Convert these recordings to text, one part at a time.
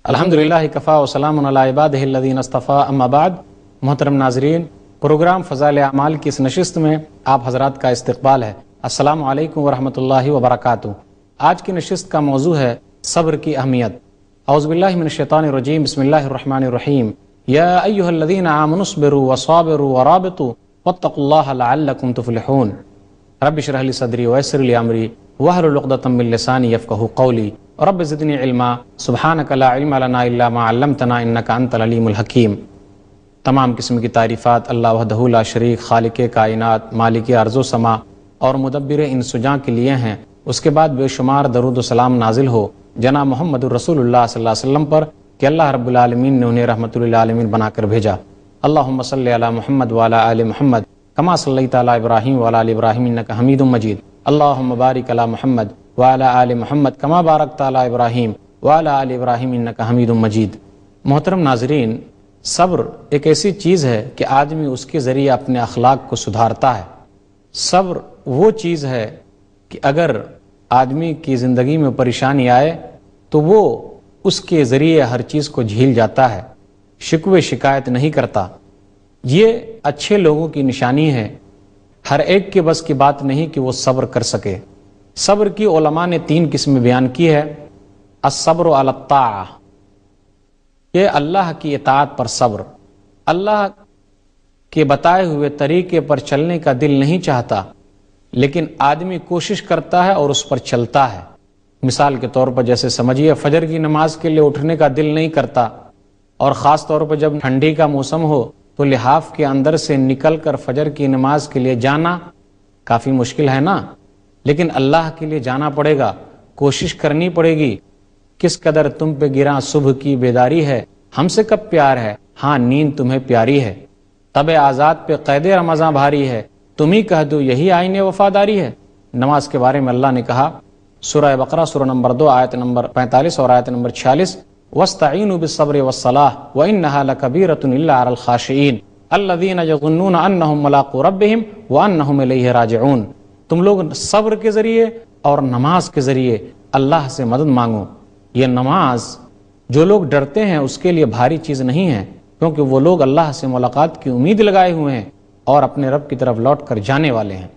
الحمدللہ کفا وسلام علی عبادہ الذین اصطفیٰ اما بعد۔ محترم ناظرین، پروگرام فضائل اعمال کی اس نشست میں آپ حضرات کا استقبال ہے۔ السلام علیکم ورحمۃ اللہ وبرکاتہ۔ آج کی نشست کا موضوع ہے صبر کی اہمیت۔ اعوذ باللہ من الشیطان الرجیم، بسم اللہ الرحمن الرحیم۔ یا ایھا الذین آمنوا اصبروا وصابروا ورابطوا واتقوا اللہ لعلکم تفلحون۔ رب اشرح لی صدری ویسر لی امری واحلل عقدۃ من لسانی یفقہوا قولی رب زدنی علما سبحانک لا علم لنا الا ما علمتنا انک انت العلیم الحکیم۔ تمام قسم کی تعریفات اللہ وحدہ لا شریک، خالق کائنات، مالک ارض و سما اور مدبر انس و جاں کے لیے ہیں۔ اس کے بعد بے شمار درود و سلام نازل ہو جناب محمد الرسول اللہ صلی اللہ علیہ وسلم پر کہ اللہ رب العالمین نے انہیں رحمت للعالمین بنا کر بھیجا۔ اللہم صلی علی محمد وعلی آل محمد کما صلیت علی ابراہیم وعلی آل ابراہیم انک حمید مجید۔ اللہم بارک علی محمد وعلی آل محمد کما بارکت علی ابراہیم وعلی آل ابراہیم انک حمید مجید۔ محترم ناظرین، صبر ایک ایسی چیز ہے کہ آدمی اس کے ذریعے اپنے اخلاق کو سدھارتا ہے۔ صبر وہ چیز ہے کہ اگر آدمی کی زندگی میں پریشانی آئے تو وہ اس کے ذریعے ہر چیز کو جھیل جاتا ہے، شکوے شکایت نہیں کرتا۔ یہ اچھے لوگوں کی نشانی ہے۔ ہر ایک کے بس کی بات نہیں کہ وہ صبر کر سکے۔ صبر کی علماء نے 3 قسم بیان کی ہے۔ الصبر علی الطاعہ، یہ اللہ کی اطاعت پر صبر۔ اللہ کے بتائے ہوئے طریقے پر چلنے کا دل نہیں چاہتا، لیکن آدمی کوشش کرتا ہے اور اس پر چلتا ہے۔ مثال کے طور پر جیسے سمجھیے فجر کی نماز کے لیے اٹھنے کا دل نہیں کرتا، اور خاص طور پر جب ٹھنڈی کا موسم ہو تو لحاف کے اندر سے نکل کر فجر کی نماز کے لیے جانا کافی مشکل ہے نا، لیکن اللہ کے لیے جانا پڑے گا، کوشش کرنی پڑے گی۔ کس قدر تم پہ گراں صبح کی بیداری ہے، ہم سے کب پیار ہے، ہاں نیند تمہیں پیاری ہے، تب آزاد پہ قید رمضاں بھاری ہے، تم ہی کہہ دو یہی آئین وفاداری ہے۔ نماز کے بارے میں اللہ نے کہا سورہ بقرہ سورہ نمبر 2 آیت نمبر 45 اور آیت نمبر 46، وَاسْتَعِينُوا بِالصَّبْرِ وَالصَّلَاةِ وَإِنَّهَا لَكَبِيرَةٌ إِلَّا عَلَى الْخَاشِعِينَ الَّذِينَ يَظُنُّونَ أَنَّهُمْ مُلَاقُو رَبِّهِمْ وَأَنَّهُمْ إِلَيْهِ راجعون۔ تم لوگ صبر کے ذریعے اور نماز کے ذریعے اللہ سے مدد مانگو۔ یہ نماز جو لوگ ڈرتے ہیں اس کے لیے بھاری چیز نہیں ہے، کیونکہ وہ لوگ اللہ سے ملاقات کی امید لگائے ہوئے ہیں اور اپنے رب کی طرف لوٹ کر جانے والے ہیں۔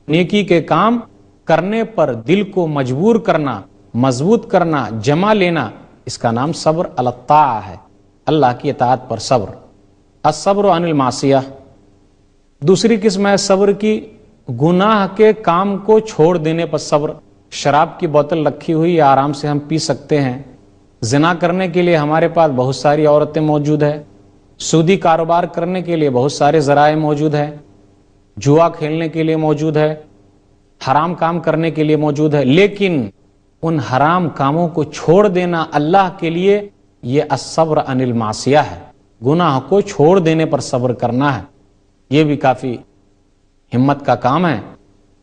نیکی کے کام کرنے پر دل کو مجبور کرنا، مضبوط کرنا، جمع لینا، اس کا نام صبر علی الطاعہ ہے، اللہ کی اطاعت پر صبر۔ الصبر عن المعصیہ، دوسری قسم ہے صبر کی گناہ کے کام کو چھوڑ دینے پر صبر۔ شراب کی بوتل رکھی ہوئی یا آرام سے ہم پی سکتے ہیں، زنا کرنے کے لیے ہمارے پاس بہت ساری عورتیں موجود ہیں، سودی کاروبار کرنے کے لیے بہت سارے ذرائع موجود ہیں، جوا کھیلنے کے لیے موجود ہے، حرام کام کرنے کے لیے موجود ہے، لیکن ان حرام کاموں کو چھوڑ دینا اللہ کے لیے یہ الصبر عن المعصیہ ہے۔ گناہ کو چھوڑ دینے پر صبر کرنا ہے، یہ بھی کافی ہمت کا کام ہے،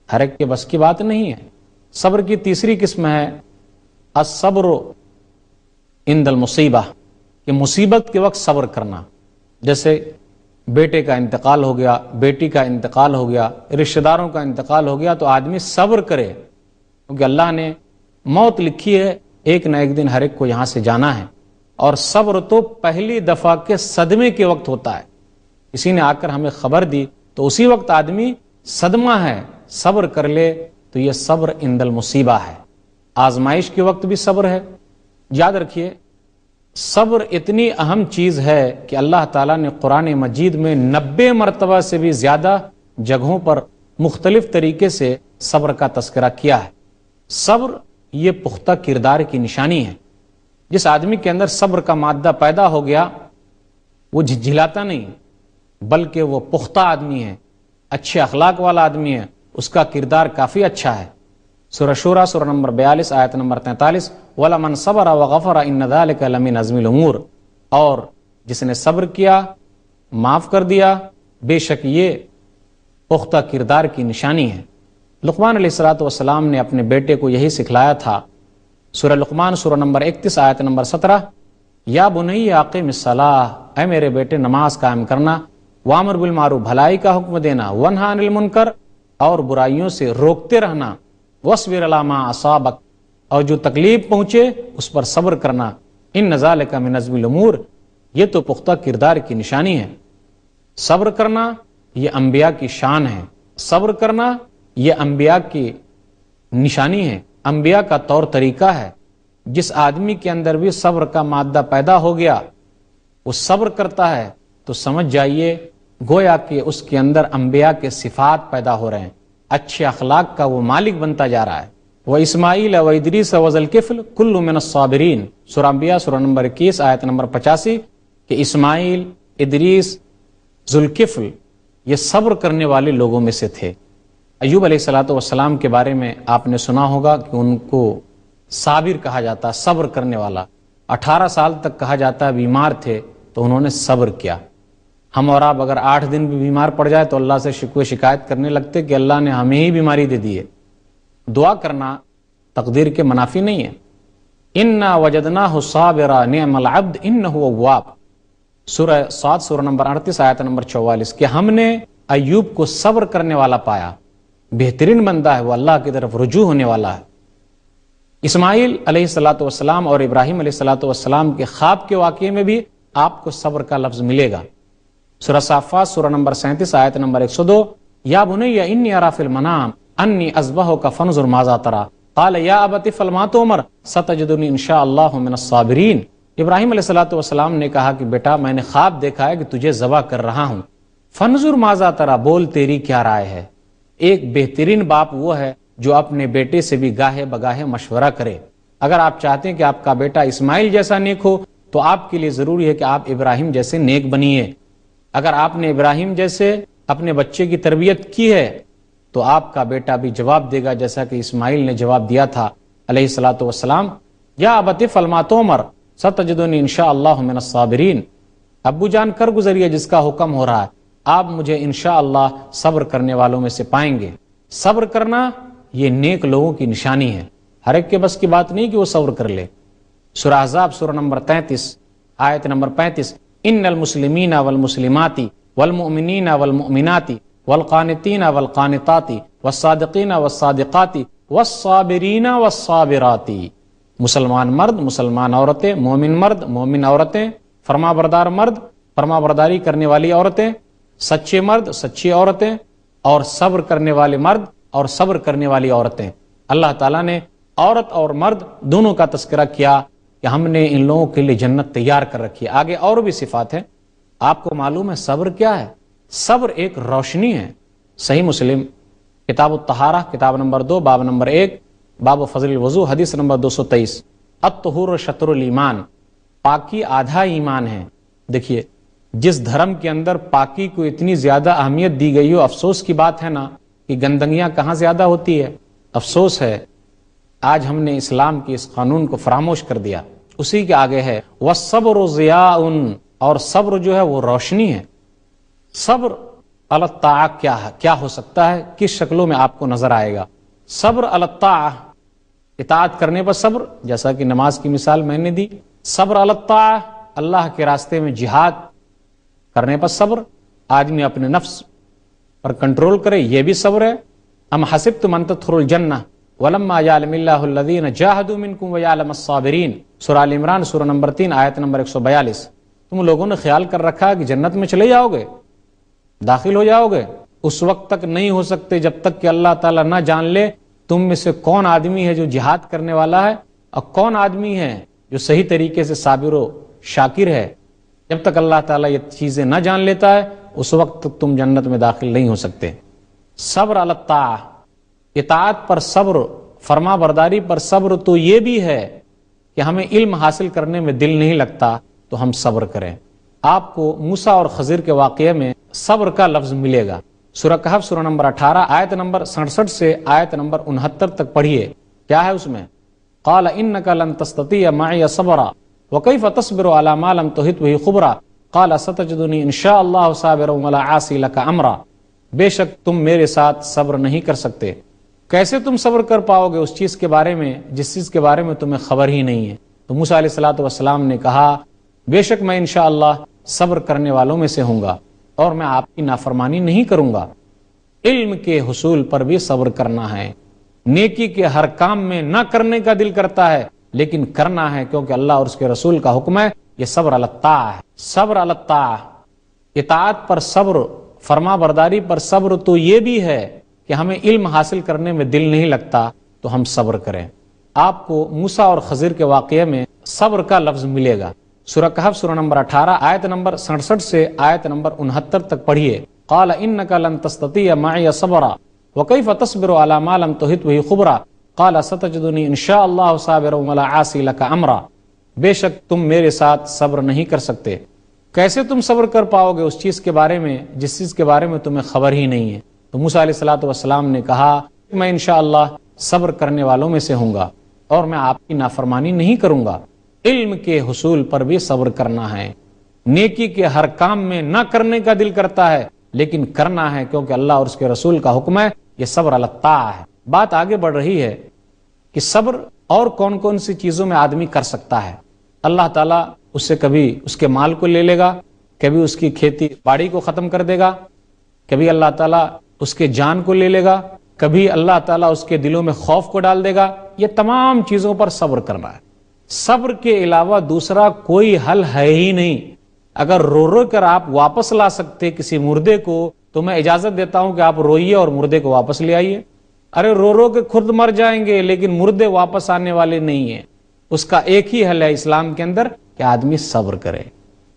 ہر ایک کے بس کی بات نہیں ہے۔ صبر کی تیسری قسم ہے الصبر عند المصیبہ، کہ مصیبت کے وقت صبر کرنا۔ جیسے بیٹے کا انتقال ہو گیا، بیٹی کا انتقال ہو گیا، رشتہ داروں کا انتقال ہو گیا تو آدمی صبر کرے، کیونکہ اللہ نے موت لکھی ہے، ایک نہ ایک دن ہر ایک کو یہاں سے جانا ہے۔ اور صبر تو پہلی دفعہ کے صدمے کے وقت ہوتا ہے، کسی نے آ کر ہمیں خبر دی تو اسی وقت آدمی صدمہ ہے، صبر کر لے تو یہ صبر عند المصیبہ ہے۔ آزمائش کے وقت بھی صبر ہے۔ یاد رکھیے صبر اتنی اہم چیز ہے کہ اللہ تعالیٰ نے قرآن مجید میں 90 مرتبہ سے بھی زیادہ جگہوں پر مختلف طریقے سے صبر کا تذکرہ کیا ہے۔ صبر یہ پختہ کردار کی نشانی ہے۔ جس آدمی کے اندر صبر کا مادہ پیدا ہو گیا وہ جھجھلاتا نہیں، بلکہ وہ پختہ آدمی ہے، اچھے اخلاق والا آدمی ہے، اس کا کردار کافی اچھا ہے۔ سورہ شورى سورہ نمبر 42 آیت نمبر 43، وَلَمَنْ صَبَرَ وَغَفَرَ إِنَّ ذَلِكَ لَمِنْ عَزْمِ الْأُمُورِ، اور جس نے صبر کیا، معاف کر دیا، بے شک یہ پختہ کردار کی نشانی ہے۔ لقمان علیہ السلام نے اپنے بیٹے کو یہی سکھلایا تھا۔ سورہ لقمان سورہ نمبر 31 آیت نمبر 17، یا بنی اقم الصلاۃ، اے میرے بیٹے نماز قائم کرنا، وامر بالمعروف، بھلائی کا حکم دینا، ونہی عن المنکر، اور برائیوں سے روکتے رہنا، واصبر علی ما اصابک، اور جو تکلیف پہنچے اس پر صبر کرنا، ان ذالک من عزم الامور، یہ تو پختہ کردار کی نشانی ہے۔ صبر کرنا یہ انبیاء کی شان ہے، صبر کرنا یہ انبیاء کی نشانی ہے، انبیاء کا طور طریقہ ہے۔ جس آدمی کے اندر بھی صبر کا مادہ پیدا ہو گیا، وہ صبر کرتا ہے، تو سمجھ جائیے گویا کہ اس کے اندر انبیاء کے صفات پیدا ہو رہے ہیں، اچھے اخلاق کا وہ مالک بنتا جا رہا ہے۔ وَإِسْمَاعِيلَ وَإِدْرِيسَ وَذَا الْكِفْلِ كُلٌّ مِّنَ الصَّابِرِينَ، سورہ انبیاء سورہ نمبر 21 آیت نمبر 85، کہ اسماعیل، ادریس، ذوالکفل یہ صبر کرنے والے لوگوں میں سے تھے۔ ایوب علیہ السلام کے بارے میں آپ نے سنا ہوگا کہ ان کو صابر کہا جاتا، صبر کرنے والا۔ 18 سال تک کہا جاتا ہے بیمار تھے تو انہوں نے صبر کیا۔ ہم اور آپ اگر 8 دن بھی بیمار پڑ جائے تو اللہ سے شکوہ شکایت کرنے لگتے کہ اللہ نے ہمیں ہی بیماری دے دی ہے۔ دعا کرنا تقدیر کے منافی نہیں ہے۔ انا وجدناہ صابرا نعم العبد انہ اواب، سورہ صاد سورہ نمبر 38 آیت نمبر 44، کہ ہم نے ایوب کو صبر کرنے والا پایا، بہترین بندہ ہے، وہ اللہ کی طرف رجوع ہونے والا ہے۔ اسماعیل علیہ السلام اور ابراہیم علیہ السلام کے خواب کے واقعے میں بھی آپ کو صبر کا لفظ ملے گا۔ سورہ صافات سورہ نمبر 37 آیت نمبر 102، یا بنی انی اری فی المنام انی اذبحک فانظر ماذا تری قال یا ابت افعل ما تؤمر ستجدنی ان شاء اللہ من الصابرین۔ ابراہیم علیہ السلام نے کہا کہ بیٹا میں نے خواب دیکھا ہے کہ تجھے ذبح کر رہا ہوں، فانظر ماذا تری، بول تیری کیا رائے ہے۔ ایک بہترین باپ وہ ہے جو اپنے بیٹے سے بھی گاہے بگاہے مشورہ کرے۔ اگر آپ چاہتے ہیں کہ آپ کا بیٹا اسماعیل جیسا نیک ہو تو آپ کے لیے ضروری ہے کہ آپ ابراہیم جیسے نیک بنیے۔ اگر آپ نے ابراہیم جیسے اپنے بچے کی تربیت کی ہے تو آپ کا بیٹا بھی جواب دے گا جیسا کہ اسماعیل نے جواب دیا تھا علیہ السلام، یا ابت افعل ما تؤمر ستجدنی ان شاء اللہ من الصابرین۔ ابو جان کر گزریے جس کا حکم ہو رہا ہے، آپ مجھے انشاءاللہ صبر کرنے والوں میں سے پائیں گے۔ صبر کرنا یہ نیک لوگوں کی نشانی ہے، ہر ایک کے بس کی بات نہیں کہ وہ صبر کر لے۔ سورہ احزاب سورہ نمبر 33 آیت نمبر 35، ان المسلمین والمسلمات والمؤمنین والمؤمنات والقانتین والقانتات والصادقین والصادقات والصابرین والصابرات، مسلمان مرد، مسلمان عورتیں، مومن مرد، مومن عورتیں، فرما بردار مرد، فرما برداری کرنے والی عورتیں، سچے مرد، سچی عورتیں، اور صبر کرنے والے مرد اور صبر کرنے والی عورتیں۔ اللہ تعالیٰ نے عورت اور مرد دونوں کا تذکرہ کیا کہ ہم نے ان لوگوں کے لیے جنت تیار کر رکھی ہے۔ آگے اور بھی صفات ہیں۔ آپ کو معلوم ہے صبر کیا ہے؟ صبر ایک روشنی ہے۔ صحیح مسلم کتاب الطہارہ کتاب نمبر 2 باب نمبر 1 باب فضل الوضو حدیث نمبر 223، الطہور شطر الایمان، پاکی آدھا ایمان ہے۔ دیکھیے جس دھرم کے اندر پاکی کو اتنی زیادہ اہمیت دی گئی ہو، افسوس کی بات ہے نا کہ گندگیاں کہاں زیادہ ہوتی ہے۔ افسوس ہے آج ہم نے اسلام کے اس قانون کو فراموش کر دیا۔ اسی کے آگے ہے والصبر ضیاء، اور صبر جو ہے وہ روشنی ہے۔ صبر علی الطاعہ کیا ہو سکتا ہے، کس شکلوں میں آپ کو نظر آئے گا؟ صبر علی الطاعہ، اطاعت کرنے پر صبر، جیسا کہ نماز کی مثال میں نے دی۔ صبر علی الطاعہ، اللہ کے راستے میں جہاد کرنے پر صبر، آدمی اپنے نفس پر کنٹرول کرے، یہ بھی صبر ہے۔ ام حسبتم ان تدخلوا الجنہ ولما یعلم اللہ الذین جاہدوا منکم ویعلم الصابرین، سورہ ال عمران سورہ نمبر 3 آیت نمبر 142۔ تم لوگوں نے خیال کر رکھا کہ جنت میں چلے جاؤ گے، داخل ہو جاؤ گے؟ اس وقت تک نہیں ہو سکتے جب تک کہ اللہ تعالیٰ نہ جان لے تم میں سے کون آدمی ہے جو جہاد کرنے والا ہے اور کون آدمی ہے جو صحیح طریقے سے صابر و شاکر ہے۔ جب تک اللہ تعالیٰ یہ چیزیں نہ جان لیتا ہے اس وقت تک تم جنت میں داخل نہیں ہو سکتے۔ صبر علی الطاعہ، اطاعت پر صبر، فرما برداری پر صبر، تو یہ بھی ہے کہ ہمیں علم حاصل کرنے میں دل نہیں لگتا تو ہم صبر کریں۔ آپ کو موسیٰ اور خضر کے واقعے میں صبر کا لفظ ملے گا۔ سورہ کہف سورہ نمبر 18 آیت نمبر 67 سے آیت نمبر 69 تک پڑھیے، کیا ہے اس میں؟ قال انک لن تستطیع معی صبرا وکیف تصبر علی ما لم تحط به خبرا قال ستجدنی ان شاء اللہ صابرا ولا عاصی لک امرا، بے شک تم میرے ساتھ صبر نہیں کر سکتے۔ کیسے تم صبر کر پاؤ گے اس چیز کے بارے میں جس چیز کے بارے میں تمہیں خبر ہی نہیں ہے؟ تو موسیٰ علیہ السلام نے کہا بے شک میں انشاءاللہ صبر کرنے والوں میں سے ہوں گا اور میں آپ کی نافرمانی نہیں کروں گا۔ علم کے حصول پر بھی صبر کرنا ہے۔ نیکی کے ہر کام میں نہ کرنے کا دل کرتا ہے لیکن کرنا ہے کیونکہ اللہ اور اس کے رسول کا حکم ہے. یہ صبر علی الطاعہ ہے. صبر علی الطاعہ، اطاعت پر صبر، فرما برداری پر صبر. تو یہ بھی ہے کہ ہمیں علم حاصل کرنے میں دل نہیں لگتا تو ہم صبر کریں. آپ کو موسیٰ اور خضر کے واقعے میں صبر کا لفظ ملے گا. سورہ کہف سورہ نمبر 18 آیت نمبر 67 سے آیت نمبر 69 تک پڑھیے. قال انک لن تستطیع معی صبرا وکیف تصبر علی ما لم تحط به خبرا قال ستجدنی ان شاء اللہ صابرا ولا عاصی لک امرا. بے شک تم میرے ساتھ صبر نہیں کر سکتے. کیسے تم صبر کر پاؤ گے اس چیز کے بارے میں جس چیز کے بارے میں تمہیں خبر ہی نہیں ہے. تو موسیٰ علیہ الصلوۃ والسلام نے کہا میں انشاءاللہ صبر کرنے والوں میں سے ہوں گا اور میں آپ کی نافرمانی نہیں کروں گا. علم کے حصول پر بھی صبر کرنا ہے. نیکی کے ہر کام میں نہ کرنے کا دل کرتا ہے لیکن کرنا ہے کیونکہ اللہ اور اس کے رسول کا حکم ہے. یہ صبر علی الطاعہ ہے. بات آگے بڑھ رہی ہے کہ صبر اور کون کون سی چیزوں میں آدمی کر سکتا ہے. اللہ تعالیٰ اس سے کبھی اس کے مال کو لے لے گا، کبھی اس کی کھیتی باڑی کو ختم کر دے گا، کبھی اللہ تعالیٰ اس کے جان کو لے لے گا، کبھی اللہ تعالیٰ اس کے دلوں میں خوف کو ڈال دے گا. یہ تمام چیزوں پر صبر کرنا ہے. صبر کے علاوہ دوسرا کوئی حل ہے ہی نہیں. اگر رو رو کر آپ واپس لا سکتے کسی مردے کو تو میں اجازت دیتا ہوں کہ آپ روئیے اور مردے کو واپس لے آئیے. ارے رو رو کے خود مر جائیں گے لیکن مردے واپس آنے والے نہیں ہیں. اس کا ایک ہی حل ہے اسلام کے اندر کہ آدمی صبر کرے.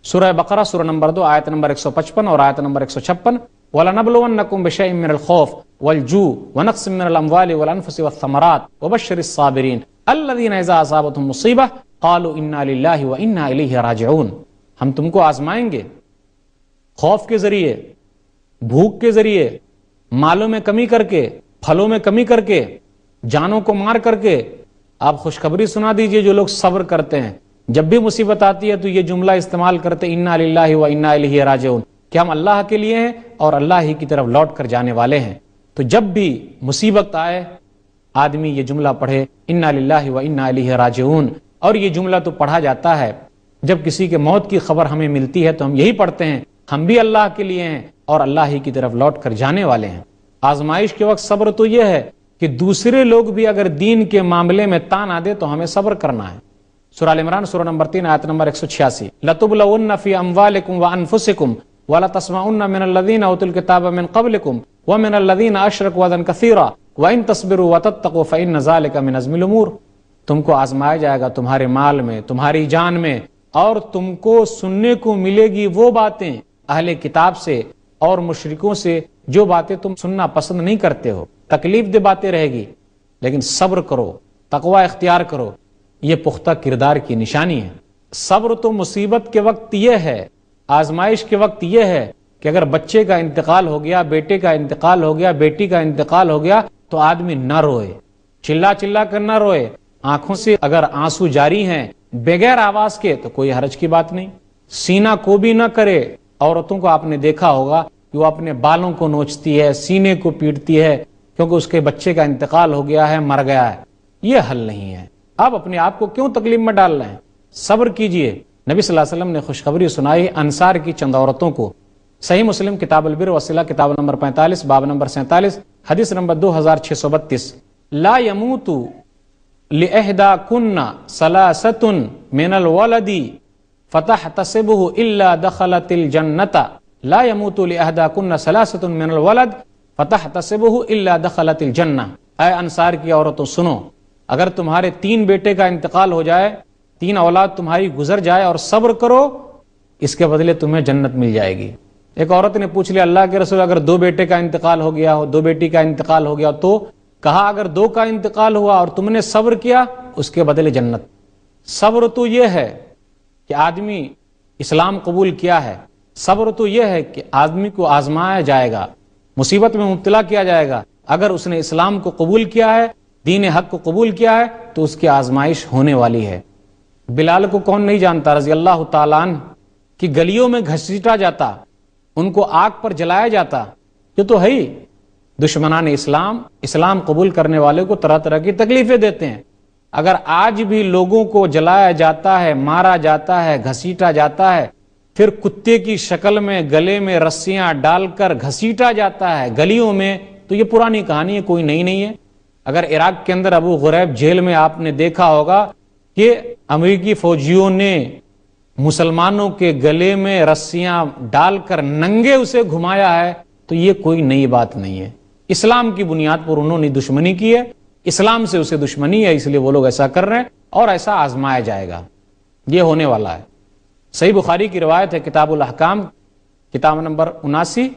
سورہ بقرہ سورہ نمبر 2 آیت نمبر 155 اور آیت نمبر 156 وَلَنَبْلُوَنَّكُمْ بِشَيْءٍ مِّنَ الْخَوْفِ وَالْجُوعِ وَنَقْصٍ مِّنَ الْأَمْوَالِ وَالْأَنفُسِ وَالثَّمَرَاتِ وَبَشِّرِ الصَّابِرِينَ الَّذِينَ إِذَا أَصَابَتْهُمْ مُصِيبَةٌ قَالُوا إِنَّا لِلَّهِ وَإِنَّا إِلَيْهِ رَاجِعُونَ. ہم تم کو آزمائیں گے خوف کے ذریعے، بھوک کے ذریعے، مالوں میں کمی کر کے، پھلوں میں کمی کر کے، جانوں کو مار کر کے. آپ خوشخبری سنا دیجئے جو لوگ صبر کرتے ہیں. جب بھی مصیبت آتی ہے تو یہ جملہ استعمال کرتے انا للہ و انا الیہ راجعون کہ ہم اللہ کے لیے ہیں اور اللہ ہی کی طرف لوٹ کر جانے والے ہیں. تو جب بھی مصیبت آئے آدمی یہ جملہ پڑھے انا للہ و انا الیہ راجعون. اور یہ جملہ تو پڑھا جاتا ہے جب کسی کے موت کی خبر ہمیں ملتی ہے تو ہم یہی پڑھتے ہیں ہم بھی اللہ کے لیے ہیں اور اللہ ہی کی طرف لوٹ کر جانے والے ہیں. آزمائش کے وقت صبر تو یہ ہے کہ دوسرے لوگ بھی اگر دین کے معاملے میں تان آ دے تو ہمیں صبر کرنا ہے. سورہ عمران سورہ نمبر 3 آیت نمبر 186 لَتُبْلَوُنَّ فِي أَمْوَالِكُمْ وَأَنفُسِكُمْ وَلَتَسْمَعُنَّ مِنَ الَّذِينَ أُوتُوا الْكِتَابَ مِنْ قَبْلِكُمْ وَمِنَ الَّذِينَ أَشْرَكُوا أَذًى كَثِيرًا وَإِن تَصْبِرُوا وَتَتَّقُوا فَإِنَّ ذَلِكَ مِنْ عَزْمِ الْأُمُورِ. تم کو آزمایا جائے گا تمہارے مال میں، تمہاری جان میں، اور تم کو سننے کو ملے گی وہ باتیں اہل کتاب سے اور مشرکوں سے جو باتیں تم سننا پسند نہیں کرتے ہو. تکلیف دہ باتیں رہے گی لیکن صبر کرو، تقوی اختیار کرو. یہ پختہ کردار کی نشانی ہے. صبر تو مصیبت کے وقت یہ ہے، آزمائش کے وقت یہ ہے کہ اگر بچے کا انتقال ہو گیا، بیٹے کا انتقال ہو گیا، بیٹی کا انتقال ہو گیا تو آدمی نہ روئے، چلا چلا کر نہ روئے. آنکھوں سے اگر آنسو جاری ہیں بغیر آواز کے تو کوئی حرج کی بات نہیں. سینہ کو بھی نہ کرے. عورتوں کو آپ نے دیکھا ہوگا کہ وہ اپنے بالوں کو نوچتی ہے، سینے کو پیٹتی ہے کیونکہ اس کے بچے کا انتقال ہو گیا ہے، مر گیا ہے. یہ حل نہیں ہے. آپ اپنے آپ کو کیوں تکلیف میں ڈال رہے ہیں؟ صبر کیجئے. نبی صلی اللہ علیہ وسلم نے خوشخبری سنائی انصار کی چند عورتوں کو. صحیح مسلم کتاب البر والصلہ کتاب نمبر 45 باب نمبر 47 حدیث نمبر 2632 لا يموت لإحداكن ثلاثة من الولد فتحتسبه إلا دخلت الجنة لا يموت لإحداكن ثلاثة من الولد فتحتسبه إلا دخلت الجنة. اے انصار کی عورتوں سنو، اگر تمہارے 3 بیٹے کا انتقال ہو جائے، 3 اولاد تمہاری گزر جائے اور صبر کرو، اس کے بدلے تمہیں جنت مل جائے گی. ایک عورت نے پوچھ لیا اللہ کے رسول اگر 2 بیٹے کا انتقال ہو گیا ہو، 2 بیٹی کا انتقال ہو گیا تو؟ کہا اگر 2 کا انتقال ہوا اور تم نے صبر کیا اس کے بدلے جنت. صبر تو یہ ہے کہ آدمی اسلام قبول کیا ہے. صبر تو یہ ہے کہ آدمی کو آزمایا جائے گا، مصیبت میں مبتلا کیا جائے گا. اگر اس نے اسلام کو قبول کیا ہے، دین حق کو قبول کیا ہے تو اس کی آزمائش ہونے والی ہے. بلال کو کون نہیں جانتا رضی اللہ تعالیٰ عنہ کہ گلیوں میں گھسیٹا جاتا، ان کو آگ پر جلایا جاتا. یہ تو ہے ہی دشمنان اسلام قبول کرنے والے کو طرح طرح کی تکلیفیں دیتے ہیں. اگر آج بھی لوگوں کو جلایا جاتا ہے، مارا جاتا ہے، گھسیٹا جاتا ہے، پھر کتے کی شکل میں گلے میں رسیاں ڈال کر گھسیٹا جاتا ہے گلیوں میں، تو یہ پرانی کہانی ہے، کوئی نئی نہیں ہے. اگر عراق کے اندر ابو غریب جیل میں آپ نے دیکھا ہوگا کہ امریکی فوجیوں نے مسلمانوں کے گلے میں رسیاں ڈال کر ننگے اسے گھمایا ہے، تو یہ کوئی نئی بات نہیں ہے۔ اسلام کی بنیاد پر انہوں نے دشمنی کی ہے، اسلام سے اسے دشمنی ہے، اس لیے وہ لوگ ایسا کر رہے ہیں اور ایسا آزمایا جائے گا، یہ ہونے والا ہے۔ صحیح بخاری کی روایت ہے، کتاب الاحکام، کتاب نمبر 79،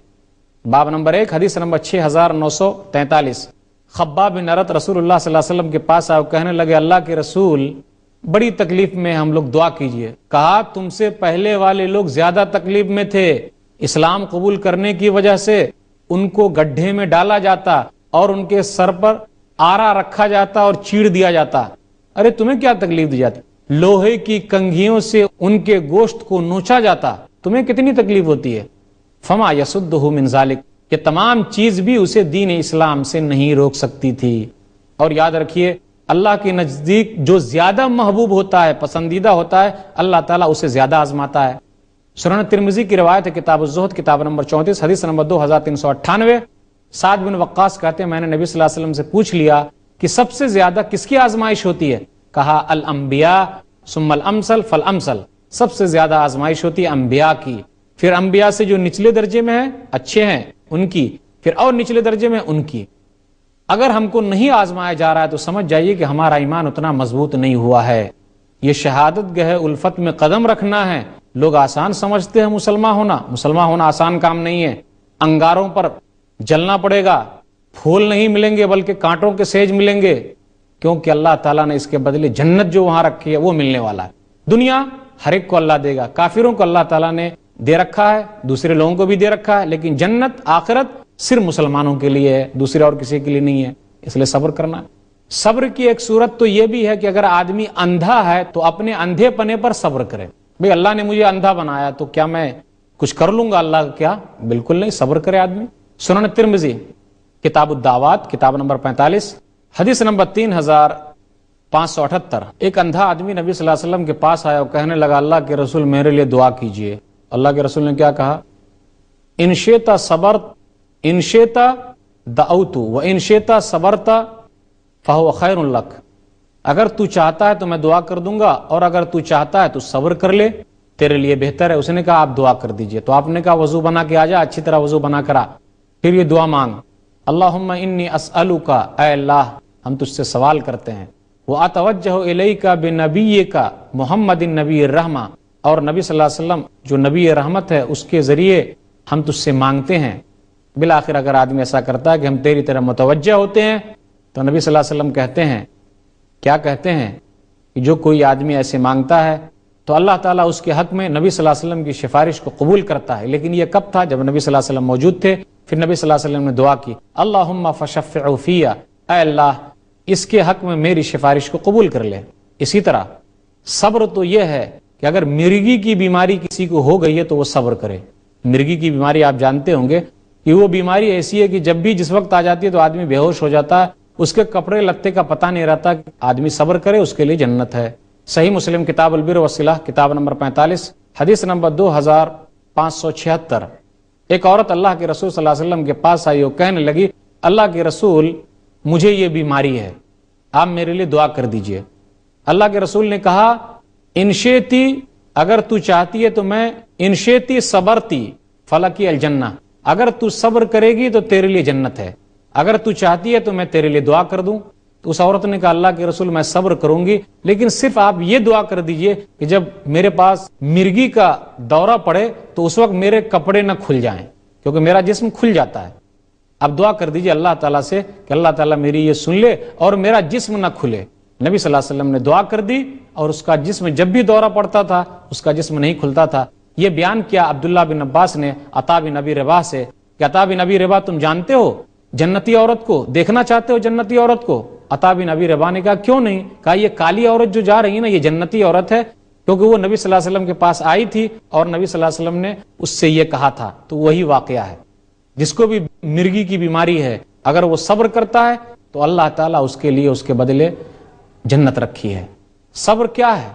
باب نمبر 1، حدیث نمبر 6943۔ خباب بن ارت رسول اللہ صلی اللہ علیہ وسلم کے پاس آئے، کہنے لگے اللہ کے رسول بڑی تکلیف میں ہم لوگ، دعا کیجئے۔ کہا تم سے پہلے والے لوگ زیادہ تکلیف میں تھے، اسلام قبول کرنے کی وجہ سے ان کو گڈھے میں ڈالا جاتا اور ان کے سر پر آرا رکھا جاتا اور چیڑ دیا جاتا۔ ارے تمہیں کیا تکلیف دی جاتی؟ لوہے کی کنگھیوں سے ان کے گوشت کو نوچا جاتا، تمہیں کتنی تکلیف ہوتی ہے؟ فما یصدہ من ذالک، کہ تمام چیز بھی اسے دین اسلام سے نہیں روک سکتی تھی۔ اور یاد رکھیے، اللہ کے نزدیک جو زیادہ محبوب ہوتا ہے، پسندیدہ ہوتا ہے، اللہ تعالیٰ اسے زیادہ آزماتا ہے۔ سنن ترمذی کی روایت ہے، کتاب الزہد، کتاب نمبر 34، حدیث نمبر 2398۔ سعد بن وقاص کہتے ہیں میں نے نبی صلی اللہ علیہ وسلم سے پوچھ لیا کہ سب سے زیادہ کس کی آزمائش ہوتی ہے؟ کہا الانبیاء ثم الامثل فالامثل، سب سے زیادہ آزمائش ہوتی ہے انبیاء کی، پھر انبیاء سے جو نچلے درجے میں ہیں، اچھے ہیں، ان کی، پھر اور نچلے درجے میں ان کی۔ اگر ہم کو نہیں آزمایا جا رہا ہے تو سمجھ جائیے کہ ہمارا ایمان اتنا مضبوط نہیں ہوا ہے۔ یہ شہادت گہ الفت میں قدم رکھنا ہے۔ لوگ آسان سمجھتے ہیں مسلمان ہونا آسان کام نہیں ہے۔ انگاروں پر جلنا پڑے گا، پھول نہیں ملیں گے بلکہ کانٹوں کے سیج ملیں گے، کیونکہ اللہ تعالیٰ نے اس کے بدلے جنت جو وہاں رکھی ہے وہ ملنے والا ہے۔ دنیا ہر ایک کو اللہ دے گا، کافروں کو اللہ تعالیٰ نے دے رکھا ہے، دوسرے لوگوں کو بھی دے رکھا ہے، لیکن جنت آخرت صرف مسلمانوں کے لیے ہے، دوسرے اور کسی کے لیے نہیں ہے، اس لیے صبر کرنا ہے۔ صبر کی ایک صورت تو یہ بھی ہے کہ اگر آدمی اندھا ہے تو اپنے اندھے پنے پر صبر کرے۔ بھئی اللہ نے مجھے اندھا بنایا تو کیا میں کچھ کر لوں گا اللہ کا؟ کیا بالکل نہیں، صبر کرے آدمی۔ سنن ترمذی، کتاب الدعوات، کتاب نمبر 45، حدیث نمبر 3578۔ ایک اندھا آدمی نبی صلی اللہ علیہ وسلم کے پاس آیا اور کہنے لگا اللہ کے رسول میرے لیے دعا کیجئے۔ اللہ کے رسول نے کیا کہا؟ ان شئت صبرت، ان شئت دعوت و ان شئت صبرت فہو خیر لک، اگر تو چاہتا ہے تو میں دعا کر دوں گا اور اگر تو چاہتا ہے تو صبر کر لے، تیرے لیے بہتر ہے۔ اس نے کہا آپ دعا کر دیجئے، تو آپ نے کہا وضو بنا کے آ جا، اچھی طرح وضو بنا کر آ، پھر یہ دعا مانگ، اللہم انی اسألک، اے اللہ ہم تجھ سے سوال کرتے ہیں، واتوجہ الیک بنبیک محمد النبی الرحمہ، اور نبی صلی اللہ علیہ وسلم جو نبی رحمت ہے اس کے ذریعے ہم تجھ سے مانگتے ہیں۔ بالآخر اگر آدمی ایسا کرتا ہے کہ ہم تیری طرح متوجہ ہوتے ہیں تو نبی صلی اللہ علیہ وسلم کہتے ہیں، کیا کہتے ہیں کہ جو کوئی آدمی ایسے مانگتا ہے تو اللہ تعالیٰ اس کے حق میں نبی صلی اللہ علیہ وسلم کی سفارش کو قبول کرتا ہے۔ لیکن یہ کب تھا؟ جب نبی صلی اللہ علیہ وسلم موجود تھے۔ پھر نبی صلی اللہ علیہ وسلم نے دعا کی، اللہم فشفع فی، اے اللہ اس کے حق میں میری سفارش کو قبول کر لے۔ اسی طرح صبر تو یہ ہے کہ اگر مرگی کی بیماری کسی کو ہو گئی ہے تو وہ صبر کرے۔ مرگی کی بیماری آپ جانتے ہوں گے کہ وہ بیماری ایسی ہے کہ جب بھی جس وقت آ جاتی ہے تو آدمی بے ہوش ہو جاتا ہے، اس کے کپڑے لتے کا پتہ نہیں رہتا۔ آدمی صبر کرے، اس کے لیے جنت ہے۔ صحیح مسلم، کتاب البر والصلہ، کتاب نمبر 45، حدیث نمبر 2576۔ ایک عورت اللہ کے رسول صلی اللہ علیہ وسلم کے پاس آئی اور کہنے لگی اللہ کے رسول مجھے یہ بیماری ہے، آپ میرے لیے دعا کر دیجئے۔ اللہ کے رسول نے کہا انشیتی، اگر تو چاہتی ہے تو میں، انشیتی صبرتی فلکی الجنہ، اگر تو صبر کرے گی تو تیرے لیے جنت ہے، اگر تو چاہتی ہے تو میں تیرے لیے دعا کر دوں۔ تو اس عورت نے کہا اللہ کے رسول میں صبر کروں گی، لیکن صرف آپ یہ دعا کر دیجئے کہ جب میرے پاس مرگی کا دورہ پڑے تو اس وقت میرے کپڑے نہ کھل جائیں، کیونکہ میرا جسم کھل جاتا ہے۔ اب دعا کر دیجئے اللہ تعالیٰ سے کہ اللہ تعالیٰ میری یہ سن لے اور میرا جسم نہ کھلے۔ نبی صلی اللہ علیہ وسلم نے دعا کر دی اور اس کا جسم جب بھی دورہ پڑتا تھا اس کا جسم نہیں کھلتا تھا۔ یہ بیان کیا عبداللہ بن عباس نے عطا بن ابی رباح سے کہ عطا بن ابی رباح تم جانتے ہو جنتی عورت کو، دیکھنا چاہتے ہو جنتی عورت کو؟ عطا بن ابی رباح نے کہا کیوں نہیں؟ کہا یہ کالی عورت جو جا رہی ہے نا یہ جنتی عورت ہے، کیونکہ وہ نبی صلی اللہ علیہ وسلم کے پاس آئی تھی اور نبی صلی اللہ علیہ وسلم نے اس سے یہ کہا تھا۔ تو وہی واقعہ ہے، جس کو بھی مرگی کی بیماری ہے اگر وہ صبر کرتا ہے تو اللہ تعالیٰ اس کے لیے اس کے بدلے جنت رکھی ہے۔ صبر کیا ہے؟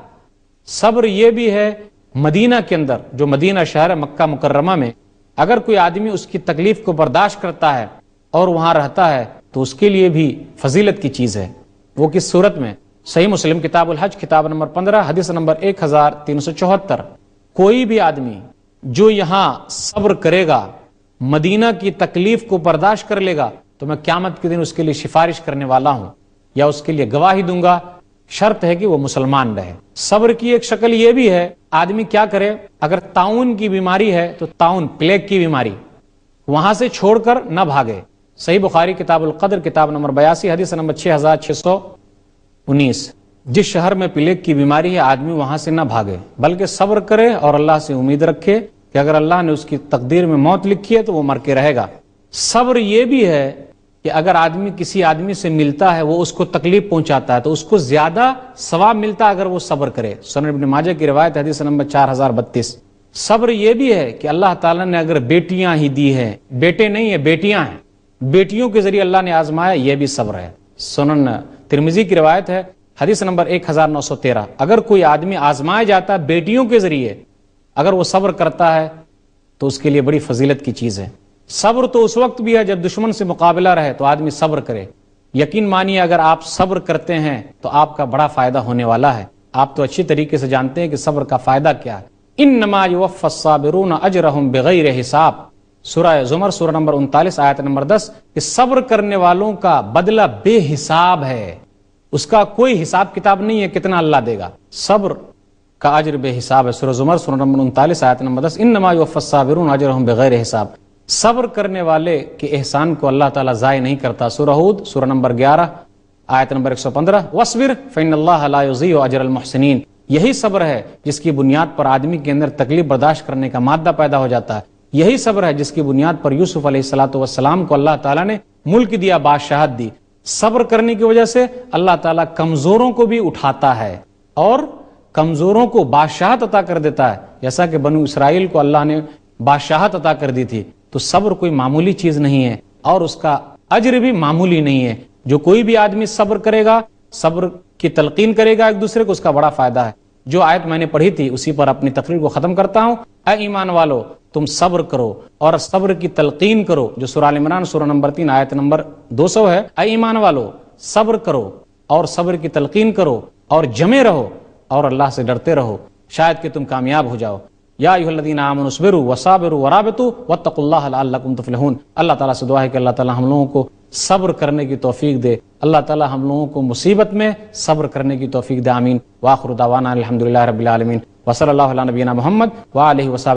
صبر یہ بھی ہے مدینہ کے اندر، جو مدینہ شہر مکہ مکرمہ میں اگر کوئی آدمی اس کی تکلیف کو برداشت کرتا ہے اور وہاں رہتا ہے تو اس کے لیے بھی فضیلت کی چیز ہے۔ وہ کس صورت میں؟ صحیح مسلم کتاب الحج کتاب نمبر 15 حدیث نمبر 1374، کوئی بھی آدمی جو یہاں صبر کرے گا، مدینہ کی تکلیف کو برداشت کر لے گا، تو میں قیامت کے دن اس کے لیے سفارش کرنے والا ہوں یا اس کے لیے گواہی دوں گا، شرط ہے کہ وہ مسلمان رہے۔ صبر کی ایک شکل یہ بھی ہے، آدمی کیا کرے، اگر طاعون کی بیماری ہے تو طاعون پلیگ کی بیماری، وہاں سے چھوڑ کر نہ بھاگے۔ صحیح بخاری کتاب القدر کتاب نمبر 82 حدیث نمبر 6619، جس شہر میں پلیگ کی بیماری ہے آدمی وہاں سے نہ بھاگے بلکہ صبر کرے اور اللہ سے امید رکھے کہ اگر اللہ نے اس کی تقدیر میں موت لکھی ہے تو وہ مر کے رہے گا۔ صبر یہ بھی ہے کہ اگر آدمی کسی آدمی سے ملتا ہے، وہ اس کو تکلیف پہنچاتا ہے تو اس کو زیادہ ثواب ملتا ہے اگر وہ صبر کرے۔ سنن ابن ماجہ کی روایت حدیث نمبر 4032۔ صبر یہ بھی ہے کہ اللہ تعالیٰ نے اگر بیٹیاں ہی دی ہیں، بیٹے نہیں ہیں بیٹیاں ہیں، بیٹیوں کے ذریعے اللہ نے آزمایا، یہ بھی صبر ہے۔ سنن ترمذی کی روایت ہے حدیث نمبر 1913، اگر کوئی آدمی آزمایا جاتا ہے بیٹیوں کے ذریعے، اگر وہ صبر کرتا ہے تو اس کے لیے بڑی فضیلت کی چیز ہے۔ صبر تو اس وقت بھی ہے جب دشمن سے مقابلہ رہے تو آدمی صبر کرے۔ یقین مانیے اگر آپ صبر کرتے ہیں تو آپ کا بڑا فائدہ ہونے والا ہے۔ آپ تو اچھی طریقے سے جانتے ہیں کہ صبر کا فائدہ کیا ہے۔ انما یوفی الصابرون اجرہم بغیر حساب، سورہ زمر سورہ نمبر 39 آیت نمبر 10، کہ صبر کرنے والوں کا بدلہ بے حساب ہے، اس کا کوئی حساب کتاب نہیں ہے کتنا اللہ دے گا۔ صبر کا اجر بے حساب ہے، سورہ زمر سورہ نمبر 39 آیت نمبر 10، انما یوفی الصابرون اجرہم بغیر حساب۔ صبر کرنے والے کے احسان کو اللہ تعالیٰ ضائع نہیں کرتا۔ سورہ ہود سورہ نمبر 11 آیت نمبر 115، وَاصْبِرْ فَإِنَّ اللَّهَ لَا يُضِيعُ أَجْرَ الْمُحْسِنِينَ۔ یہی صبر ہے جس کی بنیاد پر آدمی کے اندر تکلیف برداشت کرنے کا مادہ پیدا ہو جاتا ہے۔ یہی صبر ہے جس کی بنیاد پر یوسف علیہ السلام کو اللہ تعالیٰ نے ملک دیا، بادشاہت دی۔ صبر کرنے کی وجہ سے اللہ تعالیٰ کمزوروں کو بھی اٹھاتا ہے اور کمزوروں کو بادشاہت عطا کر دیتا ہے، جیسا کہ بنو اسرائیل کو اللہ نے بادشاہت عطا کر دی تھی۔ تو صبر کوئی معمولی چیز نہیں ہے اور اس کا اجر بھی معمولی نہیں ہے۔ جو کوئی بھی آدمی صبر کرے گا، صبر کی تلقین کرے گا ایک دوسرے کو، اس کا بڑا فائدہ ہے۔ جو آیت میں نے پڑھی تھی اسی پر اپنی تقریر کو ختم کرتا ہوں۔ اے ایمان والو، تم صبر کرو اور صبر کی تلقین کرو، جو سورہ ال عمران سورہ نمبر 3 آیت نمبر 200 ہے۔ اے ایمان والو، صبر کرو اور صبر کی تلقین کرو اور جمے رہو اور اللہ سے ڈرتے رہو، شاید کہ تم کامیاب ہو جاؤ۔ یا ایھا الذین آمنوا اصبروا وصابروا ورابطوا واتقوا اللہ لعلکم تفلحون۔ اللہ تعالیٰ سے دعا ہے کہ اللہ تعالیٰ ہم لوگوں کو صبر کرنے کی توفیق دے، اللہ تعالیٰ ہم لوگوں کو مصیبت میں صبر کرنے کی توفیق دے، آمین۔ وآخر دعوانا الحمدللہ رب العالمین، وصلی اللہ علی نبینا محمد وآلہ وصحبہ